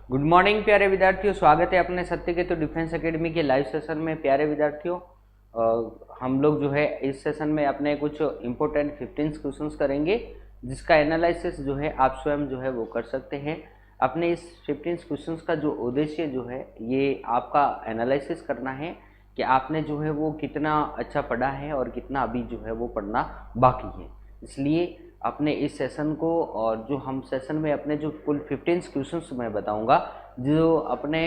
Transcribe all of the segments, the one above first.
Good morning प्यारे विद्यार्थियों, स्वागत है अपने सत्यकेतु डिफेंस एकेडमी के लाइव सेशन में। प्यारे विद्यार्थियों, हम लोग जो है इस सेशन में अपने कुछ इंपॉर्टेंट 15 क्वेश्चंस करेंगे, जिसका एनालिसिस जो है आप स्वयं जो है वो कर सकते हैं। अपने इस 15 क्वेश्चंस का जो उद्देश्य जो है ये आपका एनालिसिस करना है कि आपने जो है वो कितना अच्छा पढ़ा है और कितना अभी जो है वो पढ़ना बाकी है। इसलिए अपने इस सेशन को और जो हम सेशन में अपने जो कुल 15 क्वेश्चंस मैं बताऊंगा, जो अपने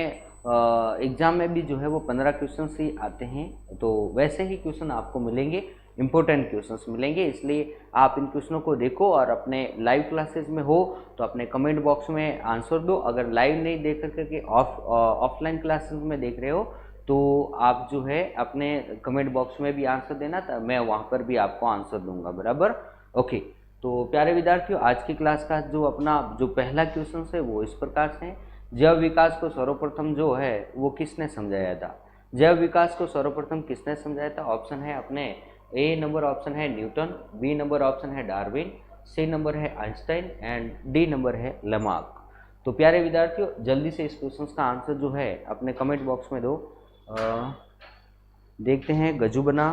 एग्ज़ाम में भी जो है वो 15 क्वेश्चंस ही आते हैं, तो वैसे ही क्वेश्चन आपको मिलेंगे, इम्पोर्टेंट क्वेश्चंस मिलेंगे। इसलिए आप इन क्वेश्चनों को देखो और अपने लाइव क्लासेस में हो तो अपने कमेंट बॉक्स में आंसर दो। अगर लाइव नहीं देख करके ऑफलाइन क्लासेस में देख रहे हो तो आप जो है अपने कमेंट बॉक्स में भी आंसर देना, तो मैं वहाँ पर भी आपको आंसर दूंगा, बराबर। ओके, तो प्यारे विद्यार्थियों, आज की क्लास का जो अपना जो पहला क्वेश्चन है वो इस प्रकार से है। जैव विकास को सर्वप्रथम जो है वो किसने समझाया था? जैव विकास को सर्वप्रथम किसने समझाया था? ऑप्शन है अपने ए नंबर ऑप्शन है न्यूटन, बी नंबर ऑप्शन है डार्विन, सी नंबर है आइंस्टाइन एंड डी नंबर है लेमार्क। तो प्यारे विद्यार्थियों, जल्दी से इस क्वेश्चन का आंसर जो है अपने कमेंट बॉक्स में दो। देखते हैं, Gaju Bana,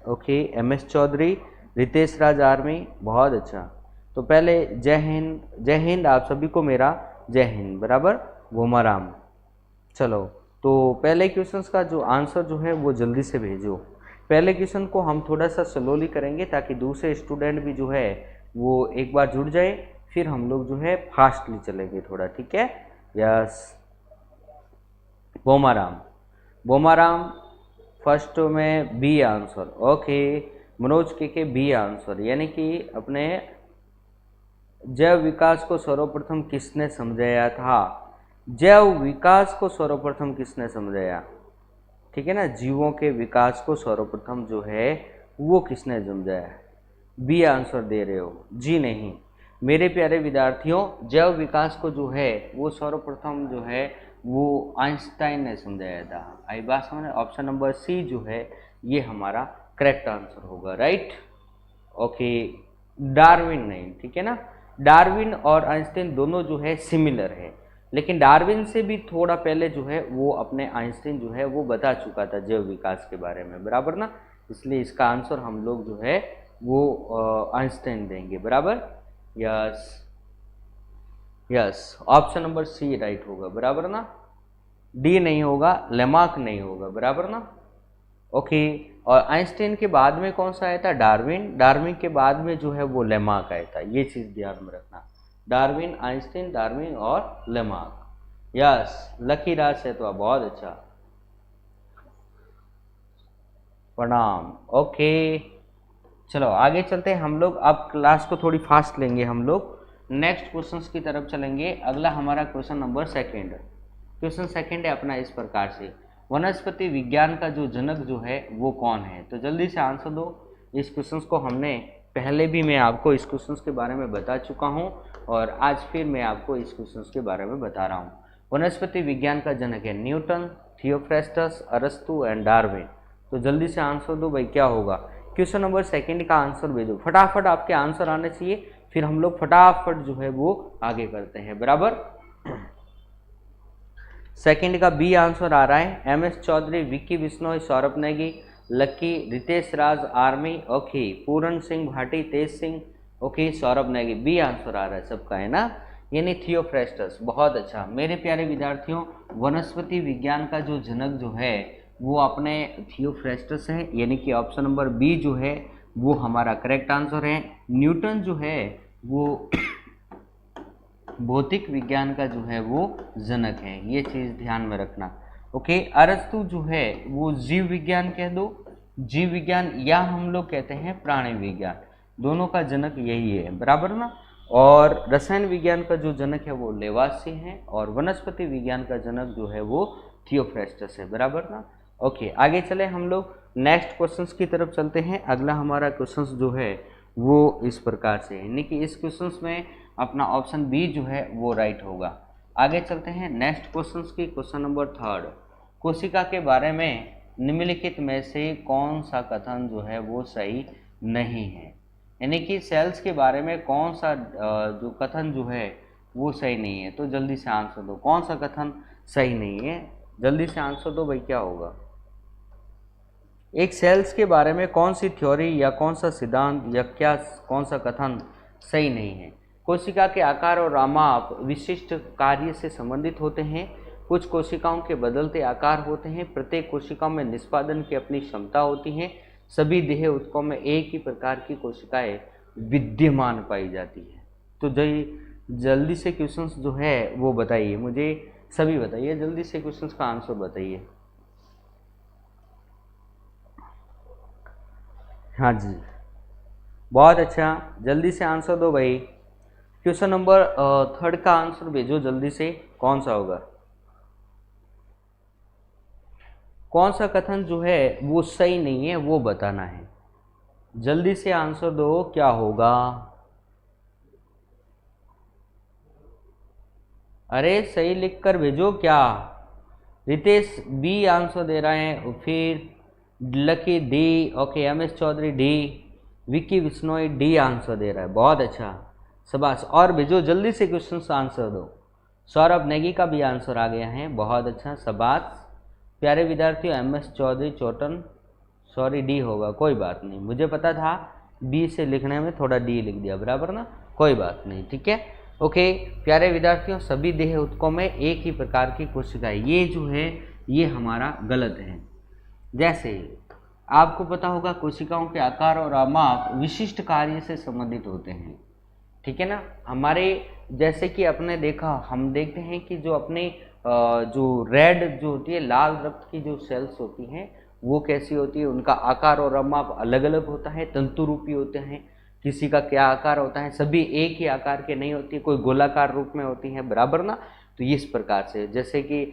okay, M S Chaudhary, Ritesh Raj army, बहुत अच्छा। तो पहले जय हिंद, जय हिंद आप सभी को मेरा जय हिंद, बराबर। गोमाराम, चलो तो पहले क्वेश्चन का जो आंसर जो है वो जल्दी से भेजो। पहले क्वेश्चन को हम थोड़ा सा स्लोली करेंगे ताकि दूसरे स्टूडेंट भी जो है वो एक बार जुड़ जाए, फिर हम लोग जो है फास्टली चलेंगे थोड़ा, ठीक है। यस, बोमाराम, बोमाराम फर्स्ट में बी आंसर, ओके। मनोज के बी आंसर, यानी कि अपने जैव विकास को सर्वप्रथम किसने समझाया था? जैव विकास को सर्वप्रथम किसने समझाया? ठीक है ना, जीवों के विकास को सर्वप्रथम जो है वो किसने समझाया? बी आंसर दे रहे हो, जी नहीं। मेरे प्यारे विद्यार्थियों, जैव विकास को जो है वो सर्वप्रथम जो है वो आइंस्टाइन ने समझाया था। आई बात समझ? ऑप्शन नंबर सी जो है ये हमारा करेक्ट आंसर होगा, राइट। ओके, डार्विन नहीं, ठीक है ना। डार्विन और आइंस्टाइन दोनों जो है सिमिलर है, लेकिन डार्विन से भी थोड़ा पहले जो है वो अपने आइंस्टाइन जो है वो बता चुका था जैव विकास के बारे में, बराबर ना। इसलिए इसका आंसर हम लोग जो है वो आइंस्टाइन देंगे, बराबर। Yes yes, option number C right होगा, बराबर ना। डी नहीं होगा, लेमार्क नहीं होगा, बराबर ना। ओके, और आइंस्टाइन के बाद में कौन सा आया था? डार्विन। डार्विन के बाद में जो है वो लेमार्क आया था, ये चीज ध्यान में रखना। डार्विन, आइंस्टाइन, डार्विन और लेमार्क। यस, लकी राज से तो बहुत अच्छा, प्रणाम। ओके, चलो आगे चलते हैं हम लोग। अब क्लास को थोड़ी फास्ट लेंगे हम लोग, नेक्स्ट क्वेश्चंस की तरफ चलेंगे। अगला हमारा question number second. Question second है अपना इस प्रकार से, वनस्पति विज्ञान का जो जनक जो है वो कौन है? तो जल्दी से आंसर दो। इस क्वेश्चन को हमने पहले भी मैं आपको इस क्वेश्चन के बारे में बता चुका हूँ और आज फिर मैं आपको इस क्वेश्चन के बारे में बता रहा हूँ। वनस्पति विज्ञान का जनक है न्यूटन, थियोफ्रेस्टस, अरस्तु एंड डार्विन। तो जल्दी से आंसर दो भाई, क्या होगा? क्वेश्चन नंबर सेकंड का आंसर भेजो, फटाफट आपके आंसर आने चाहिए, फिर हम लोग फटाफट जो है वो आगे करते हैं, बराबर। सेकंड का बी आंसर आ रहा है, M S Chaudhary, Vicky Bishnoi, Saurabh Negi, Lucky, Ritesh Raj army, okay, Puran Singh Bhati, Tej Singh, okay, Saurabh Negi. B answer आ रहा है सबका, है ना, यानी थियोफ्रेस्टस। बहुत अच्छा मेरे प्यारे विद्यार्थियों, वनस्पति विज्ञान का जो जनक जो है वो अपने थियोफ्रेस्टस है, यानी कि ऑप्शन नंबर बी जो है वो हमारा करेक्ट आंसर है। न्यूटन जो है वो भौतिक विज्ञान का जो है वो जनक है, ये चीज ध्यान में रखना। ओके, अरस्तु जो है वो जीव विज्ञान कह दो, जीव विज्ञान, या हम लोग कहते हैं प्राणी विज्ञान, दोनों का जनक यही है, बराबर ना। और रसायन विज्ञान का जो जनक है वो लेवासी है और वनस्पति विज्ञान का जनक जो है वो थियोफ्रेस्टस है, बराबर ना। ओके, आगे चले हम लोग नेक्स्ट क्वेश्चंस की तरफ चलते हैं। अगला हमारा क्वेश्चंस जो है वो इस प्रकार से है, यानी कि इस क्वेश्चंस में अपना ऑप्शन बी जो है वो राइट होगा। आगे चलते हैं नेक्स्ट क्वेश्चंस की। क्वेश्चन नंबर थर्ड, कोशिका के बारे में निम्नलिखित में से कौन सा कथन जो है वो सही नहीं है? यानी कि सेल्स के बारे में कौन सा जो कथन जो है वो सही नहीं है। तो जल्दी से आंसर दो, कौन सा कथन सही नहीं है, जल्दी से आंसर दो भाई, क्या होगा। एक सेल्स के बारे में कौन सी थ्योरी या कौन सा सिद्धांत या क्या कौन सा कथन सही नहीं है। कोशिका के आकार और माप विशिष्ट कार्य से संबंधित होते हैं। कुछ कोशिकाओं के बदलते आकार होते हैं। प्रत्येक कोशिका में निष्पादन की अपनी क्षमता होती है। सभी देह ऊतकों में एक ही प्रकार की कोशिकाएं विद्यमान पाई जाती है। तो जल्दी से क्वेश्चंस जो है वो बताइए, मुझे सभी बताइए, जल्दी से क्वेश्चंस का आंसर बताइए। हाँ जी, बहुत अच्छा, जल्दी से आंसर दो भाई। क्वेश्चन नंबर 3 का आंसर भेजो जल्दी से, कौन सा होगा। कौन सा कथन जो है वो सही नहीं है वो बताना है, जल्दी से आंसर दो, क्या होगा। अरे सही लिख कर भेजो क्या। रितेश बी आंसर दे रहे हैं, फिर Lucky D, okay, MS Chaudhary D, Vicky Bishnoi D answer दे रहा है, बहुत अच्छा, शाबाश। और भेजो जल्दी से क्वेश्चन का आंसर दो। सौरभ नेगी का भी आंसर आ गया है, बहुत अच्छा, शाबाश। प्यारे विद्यार्थियों, एमएस चौधरी चोटन, सॉरी डी होगा, कोई बात नहीं, मुझे पता था बी से लिखने में थोड़ा डी लिख दिया, बराबर ना, कोई बात नहीं, ठीक है, ओके। प्यारे विद्यार्थियों, सभी देह ऊतकों में एक ही प्रकार की कोशिकाएं, ये जो है ये हमारा गलत है। जैसे आपको पता होगा कोशिकाओं के आकार और माप विशिष्ट कार्य से संबंधित होते हैं, ठीक है ना। हमारे जैसे कि अपने देखा, हम देखते हैं कि जो अपने जो रेड जो होती है, लाल रक्त की जो सेल्स होती हैं वो कैसी होती है, उनका आकार और माप अलग अलग होता है, तंतु रूपी होते हैं। किसी का क्या आकार होता है, सभी एक ही आकार के नहीं होती, कोई गोलाकार रूप में होती है, बराबर ना। तो इस प्रकार से जैसे कि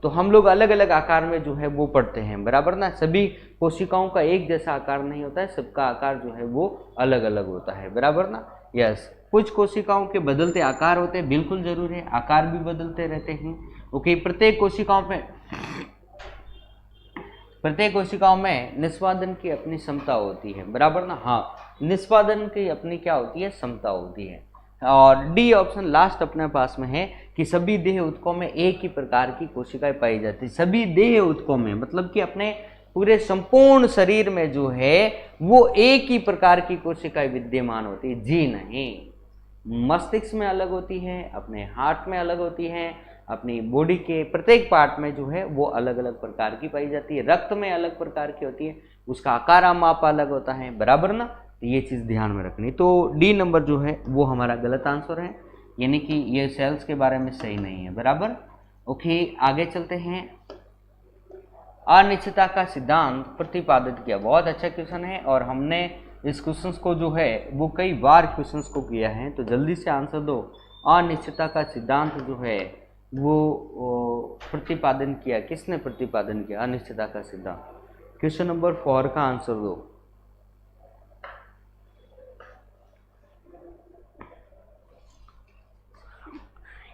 तो हम लोग अलग अलग आकार में जो है वो पढ़ते हैं, बराबर ना। सभी कोशिकाओं का एक जैसा आकार नहीं होता है, सबका आकार जो है वो अलग अलग होता है, बराबर ना, यस। कुछ कोशिकाओं के बदलते आकार होते हैं, बिल्कुल जरूर है, आकार भी बदलते रहते हैं, ओके। प्रत्येक कोशिकाओं में निष्पादन की अपनी क्षमता होती है, बराबर ना, हाँ, निष्पादन की अपनी क्या होती है, क्षमता होती है। और डी ऑप्शन लास्ट अपने पास में है कि सभी देह ऊतकों में एक ही प्रकार की कोशिकाएं पाई जाती है। सभी देह ऊतकों में मतलब कि अपने पूरे संपूर्ण शरीर में जो है वो एक ही प्रकार की कोशिकाएं विद्यमान होती है, जी नहीं। मस्तिष्क में अलग होती है, अपने हार्ट में अलग होती है, अपनी बॉडी के प्रत्येक पार्ट में जो है वो अलग अलग प्रकार की पाई जाती है। रक्त में अलग प्रकार की होती है, उसका आकार माप अलग होता है, बराबर ना। तो ये चीज़ ध्यान में रखनी। तो डी नंबर जो है वो हमारा गलत आंसर है, यानी कि ये सेल्स के बारे में सही नहीं है, बराबर, ओके। आगे चलते हैं। अनिश्चितता का सिद्धांत प्रतिपादित किया, बहुत अच्छा क्वेश्चन है और हमने इस क्वेश्चन को जो है वो कई बार क्वेश्चन को किया है। तो जल्दी से आंसर दो, अनिश्चितता का सिद्धांत जो है वो प्रतिपादन किया, किसने प्रतिपादन किया अनिश्चितता का सिद्धांत। क्वेश्चन नंबर 4 का आंसर दो।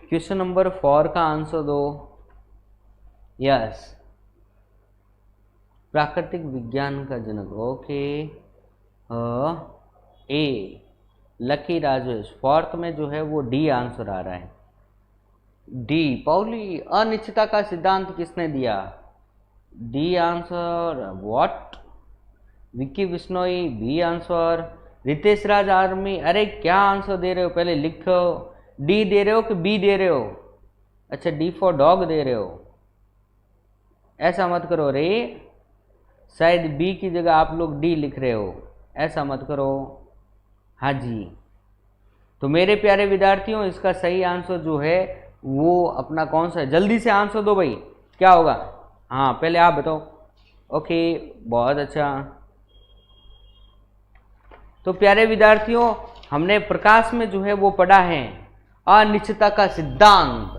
क्वेश्चन नंबर 4 का आंसर दो, यस। प्राकृतिक विज्ञान का जनक, ओके, ए लकी राजेश। 4th में जो है वो डी आंसर आ रहा है, डी पाउली। अनिश्चितता का सिद्धांत किसने दिया, D answer, what. Vicky Bishnoi B answer. Ritesh Raj army, अरे क्या आंसर दे रहे हो, पहले लिखो, डी दे रहे हो कि बी दे रहे हो, अच्छा डी फॉर डॉग दे रहे हो, ऐसा मत करो रे, शायद बी की जगह आप लोग डी लिख रहे हो, ऐसा मत करो, हाँ जी। तो मेरे प्यारे विद्यार्थियों, इसका सही आंसर जो है वो अपना कौन सा है, जल्दी से आंसर दो भाई, क्या होगा, हाँ पहले आप बताओ, ओके, बहुत अच्छा। तो प्यारे विद्यार्थियों, हमने प्रकाश में जो है वो पढ़ा है अनिश्चितता का सिद्धांत।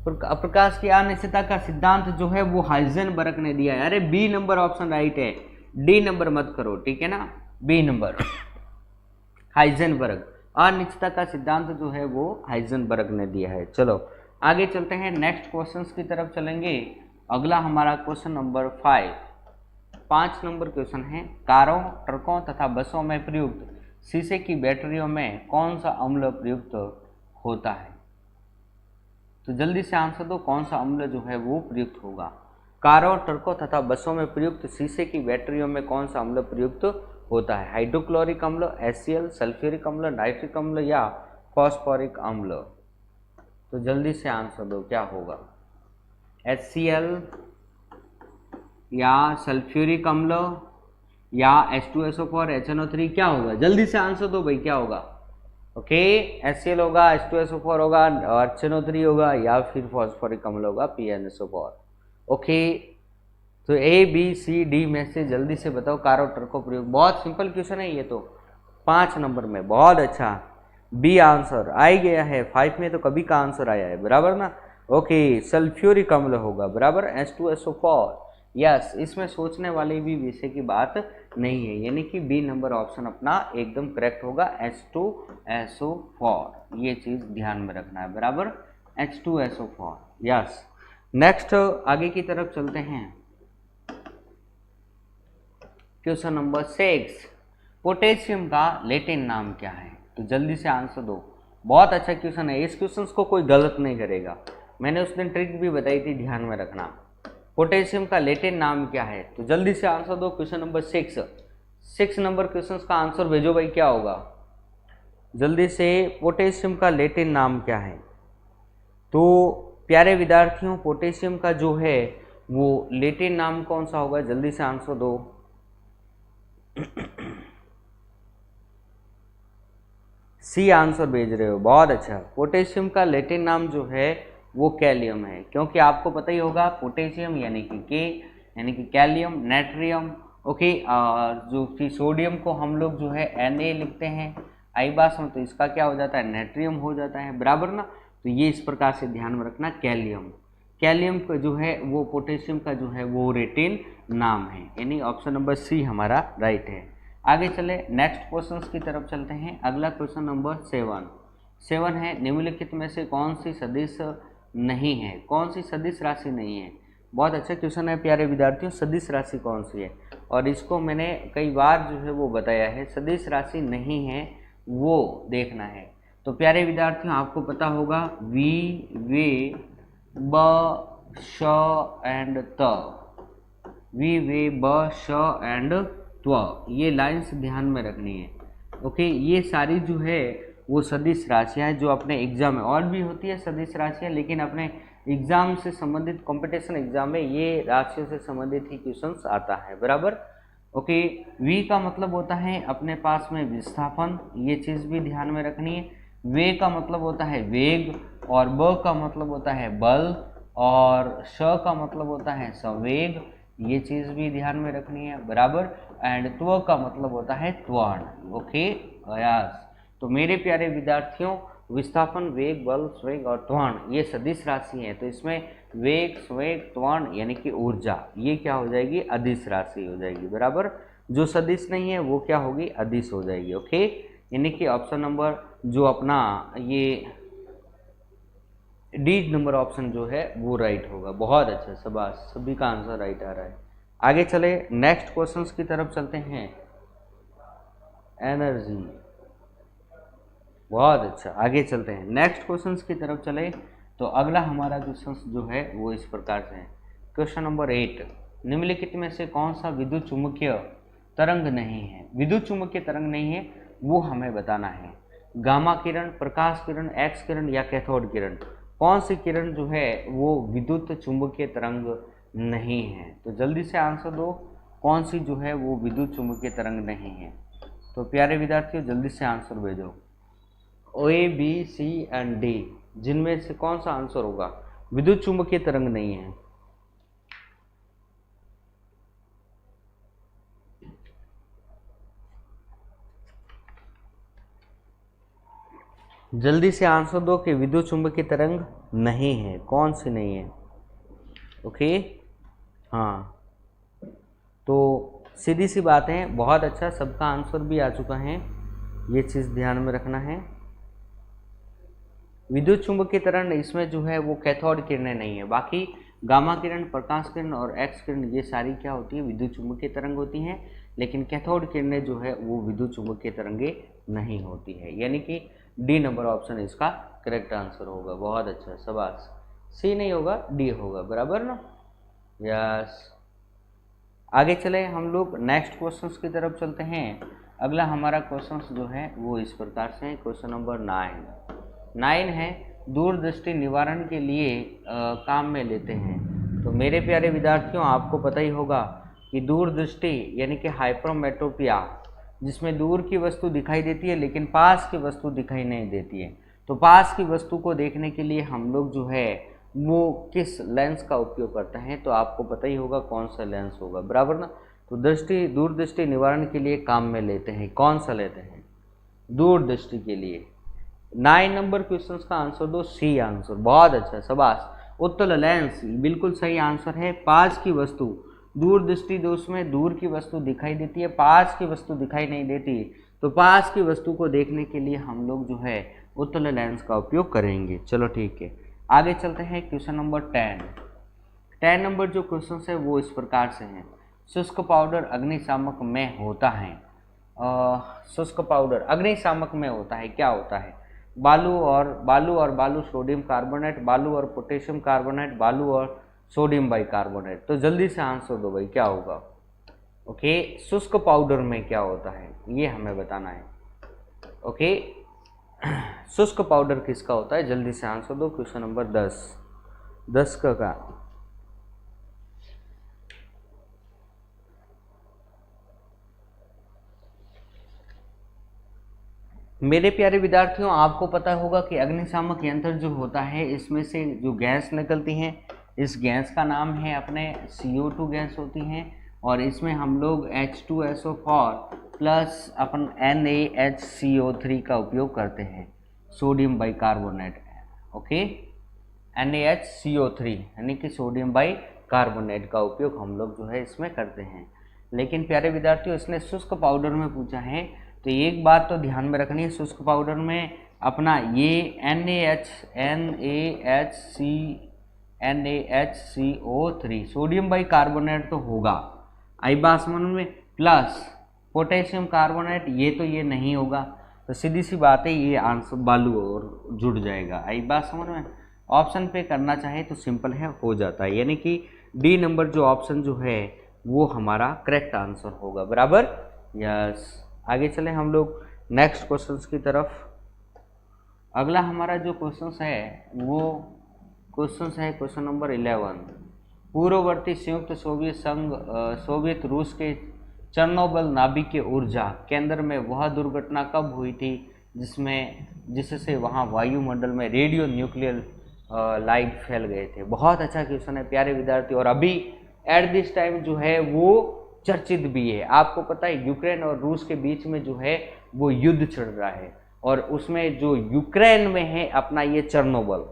प्रकाश की अनिश्चितता का सिद्धांत जो है वो हाइजेनबर्ग ने दिया है। अरे बी नंबर ऑप्शन राइट है, डी नंबर मत करो, ठीक है ना, बी नंबर हाइजेनबर्ग। अनिश्चितता का सिद्धांत जो है वो हाइजेनबर्ग ने दिया है। चलो आगे चलते हैं, नेक्स्ट क्वेश्चंस की तरफ चलेंगे। अगला हमारा क्वेश्चन नंबर 5 नंबर क्वेश्चन है, कारों, ट्रकों तथा बसों में प्रयुक्त शीशे की बैटरियों में कौन सा अम्ल प्रयुक्त होता है। तो जल्दी से आंसर दो, कौन सा अम्ल जो है वो प्रयुक्त होगा। कारों, ट्रकों तथा बसों में प्रयुक्त शीशे की बैटरियों में कौन सा अम्ल प्रयुक्त होता है। हाइड्रोक्लोरिक अम्ल, HCl, सल्फ्यूरिक अम्ल, नाइट्रिक अम्ल या फॉस्फोरिक अम्ल। तो जल्दी से आंसर दो, क्या होगा। HCl या सल्फ्यूरिक अम्ल या H2SO4 HNO3, क्या होगा। जल्दी से आंसर दो भाई, क्या होगा। ओके, HCl होगा, H2SO4 होगा, HNO3 होगा या फिर फॉस्फोरिक अम्ल होगा, PnSO4। ओके, तो ABCD में से जल्दी से बताओ कारो ट्रको प्रयोग। बहुत सिंपल क्वेश्चन है ये तो, 5 नंबर में। बहुत अच्छा, बी आंसर आ गया है। 5 में तो कभी का आंसर आया है, बराबर ना। ओके, सल्फ्यूरिक अम्ल होगा, बराबर, H2SO4। यस, इसमें सोचने वाले भी विषय की बात नहीं है, यानी कि बी नंबर ऑप्शन अपना एकदम करेक्ट होगा, H2SO4। ये चीज ध्यान में रखना है, बराबर, H2SO4। यस, नेक्स्ट आगे की तरफ चलते हैं। क्वेश्चन नंबर 6, पोटेशियम का लैटिन नाम क्या है। तो जल्दी से आंसर दो। बहुत अच्छा क्वेश्चन है, इस क्वेश्चन को कोई गलत नहीं करेगा। मैंने उस दिन ट्रिक भी बताई थी, ध्यान में रखना। पोटेशियम का लैटिन नाम क्या है, तो जल्दी से आंसर दो। क्वेश्चन नंबर 6 नंबर क्वेश्चन का आंसर भेजो भाई, क्या होगा। जल्दी से, पोटेशियम का लैटिन नाम क्या है। तो प्यारे विद्यार्थियों, पोटेशियम का जो है वो लैटिन नाम कौन सा होगा, जल्दी से आंसर दो। सी आंसर भेज रहे हो, बहुत अच्छा। पोटेशियम का लैटिन नाम जो है वो कैलियम है, क्योंकि आपको पता ही होगा पोटेशियम यानी कि के, यानी कि कैलियम, नाइट्रियम। ओके, जो कि सोडियम को हम लोग जो है Na लिखते हैं आई बास में, तो इसका क्या हो जाता है, नाइट्रियम हो जाता है, बराबर ना। तो ये इस प्रकार से ध्यान में रखना, कैलियम का जो है वो पोटेशियम का जो है वो लैटिन नाम है, यानी ऑप्शन नंबर सी हमारा राइट है। आगे चले, नेक्स्ट क्वेश्चन की तरफ चलते हैं। अगला क्वेश्चन नंबर 7 है, निम्नलिखित में से कौन सी सदिश नहीं है, कौन सी सदिश राशि नहीं है। बहुत अच्छा क्वेश्चन है प्यारे विद्यार्थियों, सदिश राशि कौन सी है, और इसको मैंने कई बार जो है वो बताया है। सदिश राशि नहीं है वो देखना है। तो प्यारे विद्यार्थियों, आपको पता होगा वी, वे, ब, श एंड त, वी, वे, ब, श एंड त्व, ये लाइंस ध्यान में रखनी है। ओके, ये सारी जो है वो सदिश राशियाँ जो अपने एग्जाम में, और भी होती है सदिश राशियाँ, लेकिन अपने एग्जाम से संबंधित, कंपटीशन एग्जाम में ये राशियों से संबंधित ही क्वेश्चंस आता है, बराबर। ओके, वी का मतलब होता है अपने पास में विस्थापन, ये चीज़ भी ध्यान में रखनी है। वे का मतलब होता है वेग, और ब का मतलब होता है बल, और श का मतलब होता है संवेग, ये चीज़ भी ध्यान में रखनी है, बराबर। एंड त्व का मतलब होता है त्वरण। ओके यस, तो मेरे प्यारे विद्यार्थियों, विस्थापन, वेग, बल, संवेग और त्वरण ये सदिश राशि है। तो इसमें वेग, संवेग, त्वरण यानी कि ऊर्जा, ये क्या हो जाएगी, अदिश राशि हो जाएगी, बराबर। जो सदिश नहीं है वो क्या होगी, अदिश हो जाएगी। ओके, यानी कि ऑप्शन नंबर जो अपना ये डी नंबर ऑप्शन जो है वो राइट होगा। बहुत अच्छा, शाबाश, सभी का आंसर राइट आ रहा है। आगे चले, नेक्स्ट क्वेश्चंस की तरफ चलते हैं। एनर्जी, बहुत अच्छा, आगे चलते हैं, नेक्स्ट क्वेश्चंस की तरफ चले। तो अगला हमारा क्वेश्चन जो है वो इस प्रकार से है। क्वेश्चन नंबर 8, निम्नलिखित में से कौन सा विद्युत चुम्बकीय तरंग नहीं है। विद्युत चुम्बकीय तरंग नहीं है वो हमें बताना है। गामा किरण, प्रकाश किरण, एक्स किरण या कैथोड किरण, कौन सी किरण जो है वो विद्युत चुंबकीय तरंग नहीं है। तो जल्दी से आंसर दो, कौन सी जो है वो विद्युत चुंबकीय तरंग नहीं है। तो प्यारे विद्यार्थियों, जल्दी से आंसर भेजो। ए, बी, सी एंड डी, जिनमें से कौन सा आंसर होगा, विद्युत चुंबकीय तरंग नहीं है। जल्दी से आंसर दो कि विद्युत चुंबकीय तरंग नहीं है, कौन सी नहीं है। ओके, हाँ, तो सीधी सी बात है। बहुत अच्छा, सबका आंसर भी आ चुका है, ये चीज़ ध्यान में रखना है। विद्युत चुंबकीय तरंग इसमें जो है वो कैथोड किरणें नहीं है। बाकी गामा किरण, प्रकाश किरण और एक्स किरण ये सारी क्या होती है, विद्युत चुंबकीय तरंग होती हैं। लेकिन कैथोड किरणें जो है वो विद्युत चुंबकीय तरंगे नहीं होती है, यानी कि डी नंबर ऑप्शन इसका करेक्ट आंसर होगा। बहुत अच्छा, शाबाश। सी नहीं होगा, डी होगा, बराबर ना। यस, आगे चले हम लोग नेक्स्ट क्वेश्चंस की तरफ चलते हैं। अगला हमारा क्वेश्चंस जो है वो इस प्रकार से है। क्वेश्चन नंबर 9 है, दूरदृष्टि निवारण के लिए काम में लेते हैं। तो मेरे प्यारे विद्यार्थियों, आपको पता ही होगा कि दूरदृष्टि यानी कि हाइपरमेट्रोपिया, जिसमें दूर की वस्तु दिखाई देती है लेकिन पास की वस्तु दिखाई नहीं देती है। तो पास की वस्तु को देखने के लिए हम लोग जो है वो किस लेंस का उपयोग करते हैं, तो आपको पता ही होगा कौन सा लेंस होगा, बराबर ना। तो दूरदृष्टि निवारण के लिए काम में लेते हैं, कौन सा लेते हैं दूरदृष्टि के लिए। 9 नंबर क्वेश्चन का आंसर दो, सी आंसर, बहुत अच्छा, शाबाश। उत्तल लेंस बिल्कुल सही आंसर है। पास की वस्तु, दूरदृष्टि दोष में दूर की वस्तु दिखाई देती है, पास की वस्तु दिखाई नहीं देती। तो पास की वस्तु को देखने के लिए हम लोग जो है उत्तल लेंस का उपयोग करेंगे। चलो ठीक है, आगे चलते हैं। क्वेश्चन नंबर 10 नंबर जो क्वेश्चन है वो इस प्रकार से है। शुष्क पाउडर अग्निशामक में होता है। शुष्क पाउडर अग्निशामक में होता है, क्या होता है? बालू और सोडियम कार्बोनेट, बालू और पोटेशियम कार्बोनेट, बालू और सोडियम बाइकार्बोनेट। तो जल्दी से आंसर दो भाई, क्या होगा? ओके, शुष्क पाउडर में क्या होता है ये हमें बताना है। ओके, शुष्क पाउडर किसका होता है? जल्दी से आंसर दो। क्वेश्चन नंबर 10 का मेरे प्यारे विद्यार्थियों, आपको पता होगा कि अग्निशामक यंत्र जो होता है, इसमें से जो गैस निकलती है, इस गैस का नाम है अपने CO2 गैस होती है। और इसमें हम लोग H2SO4 प्लस अपन NaHCO3 का उपयोग करते हैं, सोडियम बाइकार्बोनेट। ओके, NaHCO3 यानी कि सोडियम बाइकार्बोनेट का उपयोग हम लोग जो है इसमें करते हैं। लेकिन प्यारे विद्यार्थियों, इसने शुष्क पाउडर में पूछा है, तो एक बात तो ध्यान में रखनी है, शुष्क पाउडर में अपना ये NaHCO3 सोडियम बाइकार्बोनेट तो होगा आइबास्मन में, प्लस पोटेशियम कार्बोनेट, ये नहीं होगा। तो सीधी सी बात है, ये आंसर बालू और जुड़ जाएगा आइबास्मन में। ऑप्शन पे करना चाहे तो सिंपल है, हो जाता है, यानी कि डी नंबर जो ऑप्शन जो है वो हमारा करेक्ट आंसर होगा, बराबर। यस, आगे चलें हम लोग नेक्स्ट क्वेश्चंस की तरफ। अगला हमारा जो क्वेश्चन है वो क्वेश्चन नंबर 11। पूर्ववर्ती संयुक्त सोवियत संघ सोवियत रूस के चर्नोबिल नाभिकीय ऊर्जा केंद्र में वह दुर्घटना कब हुई थी जिससे वहाँ वायुमंडल में रेडियो न्यूक्लियर लाइट फैल गए थे? बहुत अच्छा क्वेश्चन है प्यारे विद्यार्थी, और अभी एट दिस टाइम जो है वो चर्चित भी है। आपको पता है यूक्रेन और रूस के बीच में जो है वो युद्ध चल रहा है, और उसमें जो यूक्रेन में है अपना ये चर्नोबिल,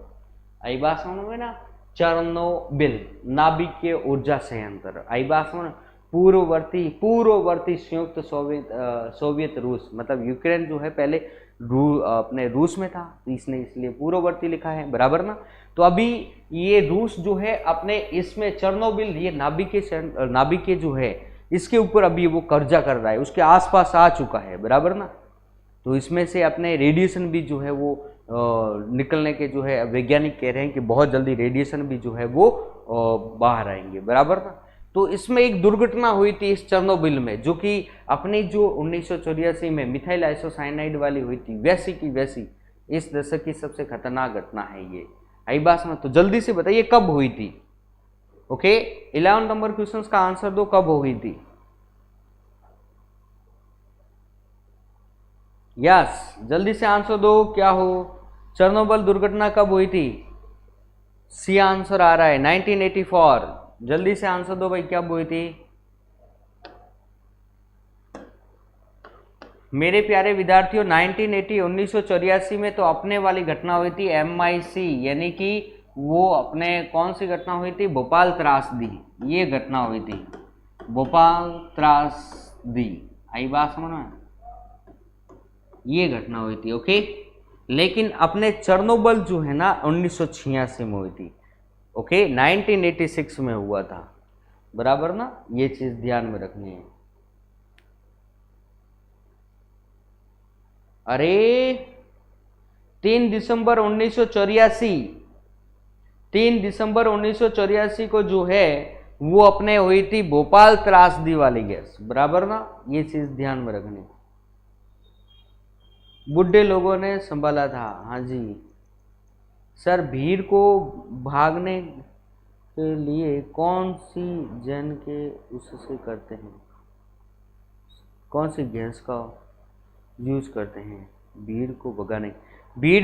आई बात समझ में ना, चर्नोबिल नाभिकीय ऊर्जा संयंत्र, आई बात समझ। पूर्ववर्ती संयुक्त सोवियत रूस, मतलब यूक्रेन जो है पहले अपने रूस में था, इसने इसलिए पूर्ववर्ती लिखा है, बराबर ना। तो अभी ये रूस जो है अपने इसमें चर्नोबिल, ये नाभिकीय जो है इसके ऊपर अभी वो कब्जा कर रहा है, उसके आसपास आ चुका है, बराबर ना। तो इसमें से अपने रेडिएशन भी जो है वो निकलने के जो है वैज्ञानिक कह रहे हैं कि बहुत जल्दी रेडिएशन भी जो है वो बाहर आएंगे, बराबर ना। तो इसमें एक दुर्घटना हुई थी इस चर्नोबिल में, जो कि अपनी जो 1984 में मिथाइल आइसोसाइनाइड वाली हुई थी, वैसी की वैसी इस दशक की सबसे खतरनाक घटना है ये, आई बात में। तो जल्दी से बताइए कब हुई थी? ओके, 11 नंबर क्वेश्चन का आंसर दो, कब हुई थी? यस, जल्दी से आंसर दो, क्या हो? चर्नोबिल दुर्घटना कब हुई थी? सी आंसर आ रहा है, 1984। जल्दी से आंसर दो भाई, कब हुई थी? मेरे प्यारे विद्यार्थियों, 1984 में तो अपने वाली घटना हुई थी MIC, यानी कि वो अपने कौन सी घटना हुई थी? भोपाल त्रासदी, ये घटना हुई थी, भोपाल त्रासदी, आई बात समझ में, ये घटना हुई थी। ओके, लेकिन अपने चर्नोबिल जो है ना 1986 में हुई थी। ओके, 1986 में हुआ था, बराबर ना, ये चीज ध्यान में रखनी है। अरे 3 दिसंबर 1984, 3 दिसंबर 1984 को जो है वो अपने हुई थी भोपाल त्रासदी वाली गैस, बराबर ना, ये चीज ध्यान में रखनी। बुढ़े लोगों ने संभाला था, हाँ जी सर। भीड़ को भागने के लिए कौन सी जन के उससे करते हैं, कौन सी गैस का यूज करते हैं भीड़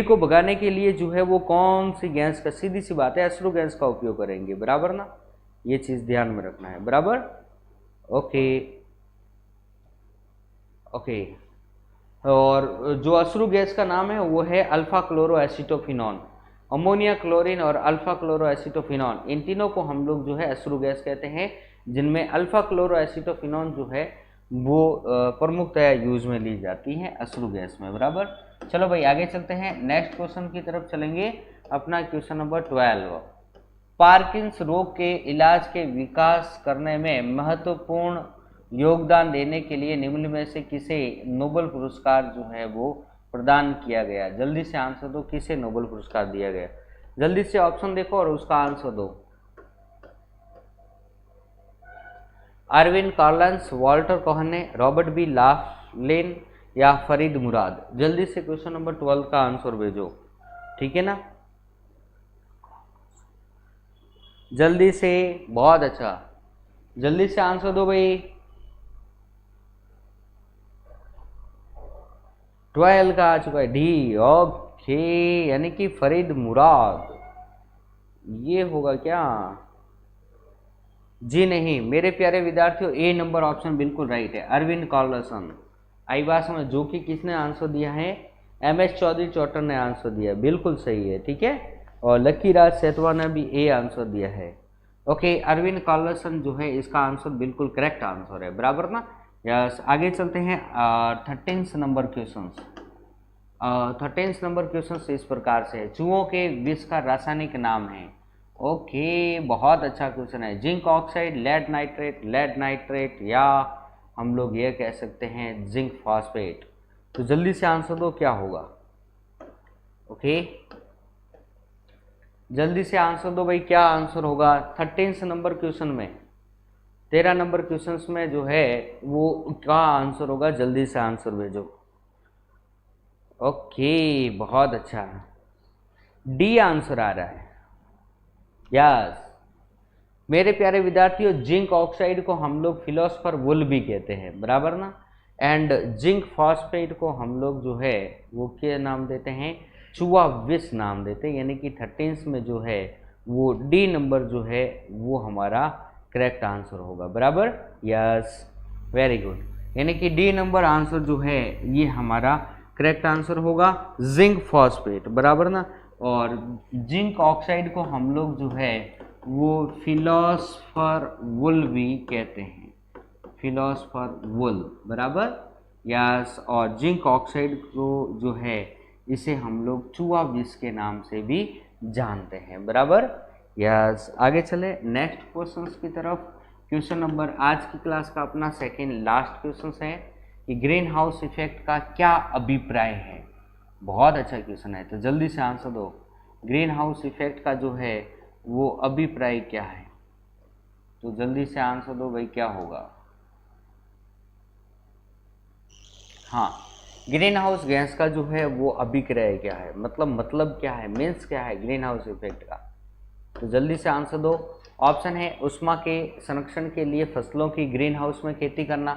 को भगाने के लिए जो है वो कौन सी गैस का, सीधी सी बात है अश्रु गैस का उपयोग करेंगे, बराबर ना, ये चीज ध्यान में रखना है, बराबर। Okay okay. और जो अश्रु गैस का नाम है वो है alpha chloro acetophenone. Ammonia, chlorine और अल्फा क्लोरो एसिटोफिनॉन, इन तीनों को हम लोग जो है अश्रु गैस कहते हैं, जिनमें अल्फा क्लोरो एसिटोफिनॉन जो है वो प्रमुखतया यूज में ली जाती है अश्रु गैस में, बराबर। चलो भाई आगे चलते हैं, नेक्स्ट क्वेश्चन की तरफ चलेंगे। अपना क्वेश्चन नंबर 12, पार्किंस रोग के इलाज के विकास करने में महत्वपूर्ण योगदान देने के लिए निम्न में से किसे नोबेल पुरस्कार जो है वो प्रदान किया गया। जल्दी से आंसर दो, किसे नोबेल पुरस्कार दिया गया, जल्दी से ऑप्शन देखो और उसका आंसर दो। अरविंद कार्लन्स, वॉल्टर कोहने, रॉबर्ट बी लाफ्लेन या फरीद मुराद। जल्दी से क्वेश्चन नंबर 12 का आंसर भेजो, ठीक है ना, जल्दी से, बहुत अच्छा, जल्दी से आंसर दो भाई। 12 का आ चुका है डी, ओके, यानी कि फरीद मुराद, ये होगा क्या? जी नहीं मेरे प्यारे विद्यार्थियों, ए नंबर ऑप्शन बिल्कुल राइट है, अरविंद कार्लसन। आई बात समझ, जो कि किसने आंसर दिया है, MS चौधरी चौटर ने आंसर दिया, बिल्कुल सही है, ठीक है। और लकी राज सेतवा ने भी ए आंसर दिया है। ओके, अरविंद कार्लसन जो है इसका आंसर बिल्कुल करेक्ट आंसर है, बराबर ना। यस, आगे चलते हैं 13 नंबर क्वेश्चन। 13 नंबर क्वेश्चन इस प्रकार से है, चूहों के विष का रासायनिक नाम है। ओके, बहुत अच्छा क्वेश्चन है, जिंक ऑक्साइड, लेड नाइट्रेट या हम लोग ये कह सकते हैं जिंक फॉस्फेट। तो जल्दी से आंसर दो, क्या होगा? ओके, जल्दी से आंसर दो भाई, क्या आंसर होगा 13 नंबर क्वेश्चन में? 13 नंबर क्वेश्चन में जो है वो क्या आंसर होगा, जल्दी से आंसर भेजो। ओके, बहुत अच्छा, डी आंसर आ रहा है। यस मेरे प्यारे विद्यार्थियों, जिंक ऑक्साइड को हम लोग फिलोसफर वुल भी कहते हैं, बराबर ना। एंड जिंक फॉस्फेट को हम लोग जो है वो क्या नाम देते हैं, चूहा विष नाम देते हैं, यानी कि 13 में जो है वो डी नंबर जो है वो हमारा करेक्ट आंसर होगा, बराबर। यस, वेरी गुड, यानी कि डी नंबर आंसर जो है ये हमारा करेक्ट आंसर होगा, जिंक फॉस्फेट, बराबर ना। और जिंक ऑक्साइड को हम लोग जो है वो फिलोसफर वुल भी कहते हैं, फिलोसफर वुल, बराबर। यस, और जिंक ऑक्साइड को जो है इसे हम लोग चूहा विष के नाम से भी जानते हैं, बराबर। यस, आगे चले नेक्स्ट क्वेश्चंस की तरफ। क्वेश्चन नंबर आज की क्लास का अपना सेकेंड लास्ट क्वेश्चन है कि ग्रीन हाउस इफेक्ट का क्या अभिप्राय है। बहुत अच्छा क्वेश्चन है, तो जल्दी से आंसर दो, ग्रीन हाउस इफेक्ट का जो है वो अभिप्राय क्या है, तो जल्दी से आंसर दो भाई, क्या होगा? हाँ, ग्रीन हाउस गैस का जो है वो अभिक्रय क्या है, मतलब क्या है, मीन्स क्या है ग्रीन हाउस इफेक्ट का, तो जल्दी से आंसर दो। ऑप्शन है उष्मा के संरक्षण के लिए फसलों की ग्रीन हाउस में खेती करना,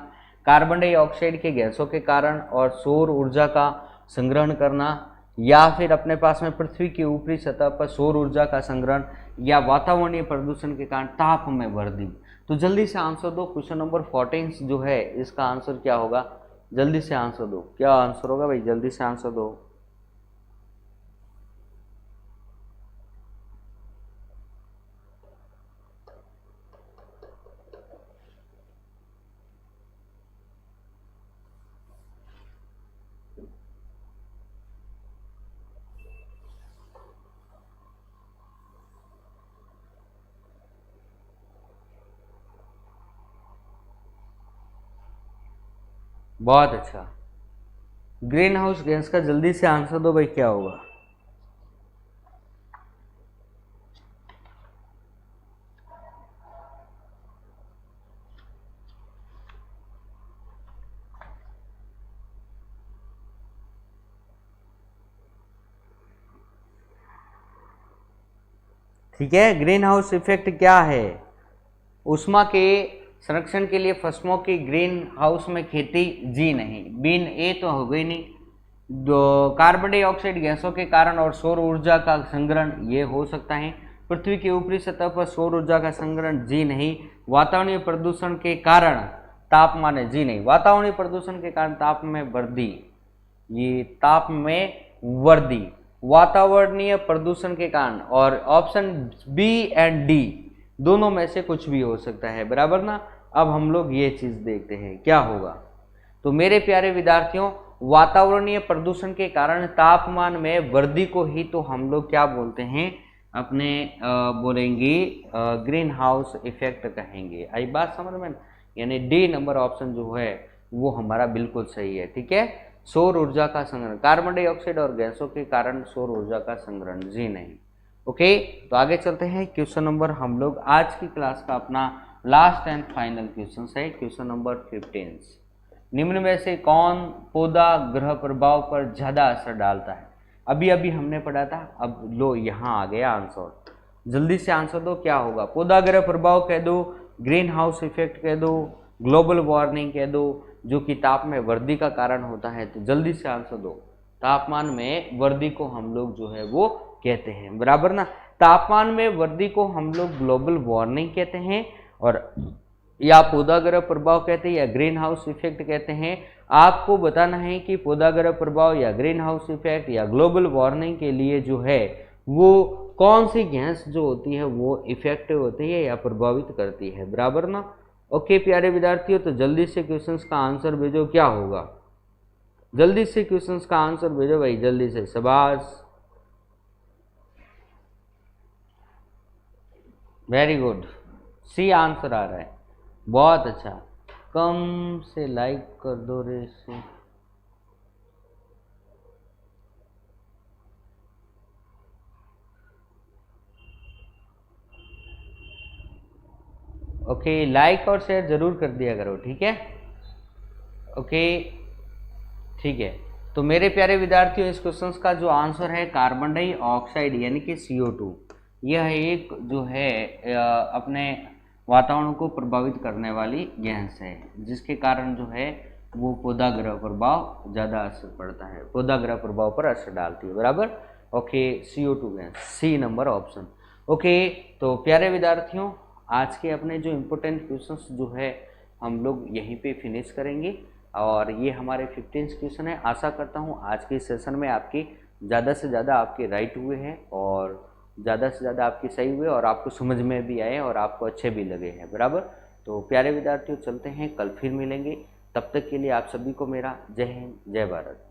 कार्बन डाइऑक्साइड के गैसों के कारण और सौर ऊर्जा का संग्रहण करना, या फिर अपने पास में पृथ्वी की ऊपरी सतह पर सौर ऊर्जा का संग्रहण, या वातावरणीय प्रदूषण के कारण ताप में वृद्धि। तो जल्दी से आंसर दो, क्वेश्चन नंबर 14 जो है इसका आंसर क्या होगा, जल्दी से आंसर दो, क्या आंसर होगा भाई, जल्दी से आंसर दो। बहुत अच्छा, ग्रीन हाउस गैस का जल्दी से आंसर दो भाई, क्या होगा? ठीक है, ग्रीन हाउस इफेक्ट क्या है? ऊष्मा के संरक्षण के लिए फसलों की ग्रीन हाउस में खेती जी नहीं, बीन ए तो हो गई नहीं। कार्बन डाइऑक्साइड गैसों के कारण और सौर ऊर्जा का संग्रहण ये हो सकता है। पृथ्वी की ऊपरी सतह पर सौर ऊर्जा का संग्रहण जी नहीं। वातावरणीय प्रदूषण के कारण तापमान है जी नहीं। वातावरणीय प्रदूषण के कारण ताप में वृद्धि, ये ताप में वृद्धि वातावरणीय प्रदूषण के कारण, और ऑप्शन बी एंड डी दोनों में से कुछ भी हो सकता है, बराबर ना। अब हम लोग ये चीज देखते हैं क्या होगा। तो मेरे प्यारे विद्यार्थियों, वातावरणीय प्रदूषण के कारण तापमान में वृद्धि को ही तो हम लोग क्या बोलते हैं, अपने बोलेंगे ग्रीन हाउस इफेक्ट कहेंगे। आई बात समझ में? यानी डी नंबर ऑप्शन जो है वो हमारा बिल्कुल सही है। ठीक है, सौर ऊर्जा का संग्रहण, कार्बन डाइऑक्साइड और गैसों के कारण सौर ऊर्जा का संग्रहण जी नहीं। ओके, तो आगे चलते हैं। क्वेश्चन नंबर हम लोग आज की क्लास का अपना लास्ट एंड फाइनल क्वेश्चन है, क्वेश्चन नंबर 15। निम्न में से कौन पौधा ग्रह प्रभाव पर ज्यादा असर डालता है? अभी अभी हमने पढ़ा था, अब लो यहाँ आ गया आंसर। जल्दी से आंसर दो, क्या होगा? पौधा ग्रह प्रभाव कह दो, ग्रीन हाउस इफेक्ट कह दो, ग्लोबल वार्मिंग कह दो, जो कि ताप में वृद्धि का कारण होता है। तो जल्दी से आंसर दो। तापमान में वृद्धि को हम लोग जो है वो कहते हैं, बराबर ना। तापमान में वृद्धि को हम लोग ग्लोबल वार्मिंग कहते हैं, और या पौधाग्रह प्रभाव कहते हैं, या ग्रीन हाउस इफेक्ट कहते हैं। आपको बताना है कि पौधाग्रह प्रभाव या ग्रीन हाउस इफेक्ट या ग्लोबल वार्मिंग के लिए जो है वो कौन सी गैस जो होती है वो इफेक्टिव होती है या प्रभावित करती है, बराबर ना। ओके प्यारे विद्यार्थियों, तो जल्दी से क्वेश्चंस का आंसर भेजो, क्या होगा? जल्दी से क्वेश्चंस का आंसर भेजो भाई, जल्दी से, शाबाश, वेरी गुड। सी आंसर आ रहा है, बहुत अच्छा। कम से लाइक कर दो रे से। ओके, लाइक और शेयर जरूर कर दिया करो, ठीक है। ओके, ठीक है। तो मेरे प्यारे विद्यार्थियों, इस क्वेश्चन का जो आंसर है कार्बन डाइऑक्साइड यानी कि CO2, यह एक जो है अपने वातावरण को प्रभावित करने वाली गैस है, जिसके कारण जो है वो पौधाग्रह प्रभाव ज़्यादा असर पड़ता है, पौधाग्रह प्रभाव पर असर डालती है, बराबर। Okay, CO2 gas, C number option. Okay, तो प्यारे विद्यार्थियों, आज के अपने जो इम्पोर्टेंट क्वेश्चंस जो है हम लोग यहीं पे फिनिश करेंगे, और ये हमारे 15 क्वेश्चन है। आशा करता हूँ आज के सेशन में आपकी ज़्यादा से ज़्यादा आपके राइट हुए हैं, और ज़्यादा से ज़्यादा आपके सही हुए, और आपको समझ में भी आए, और आपको अच्छे भी लगे हैं, बराबर। तो प्यारे विद्यार्थियों, चलते हैं, कल फिर मिलेंगे। तब तक के लिए आप सभी को मेरा जय हिंद, जय भारत।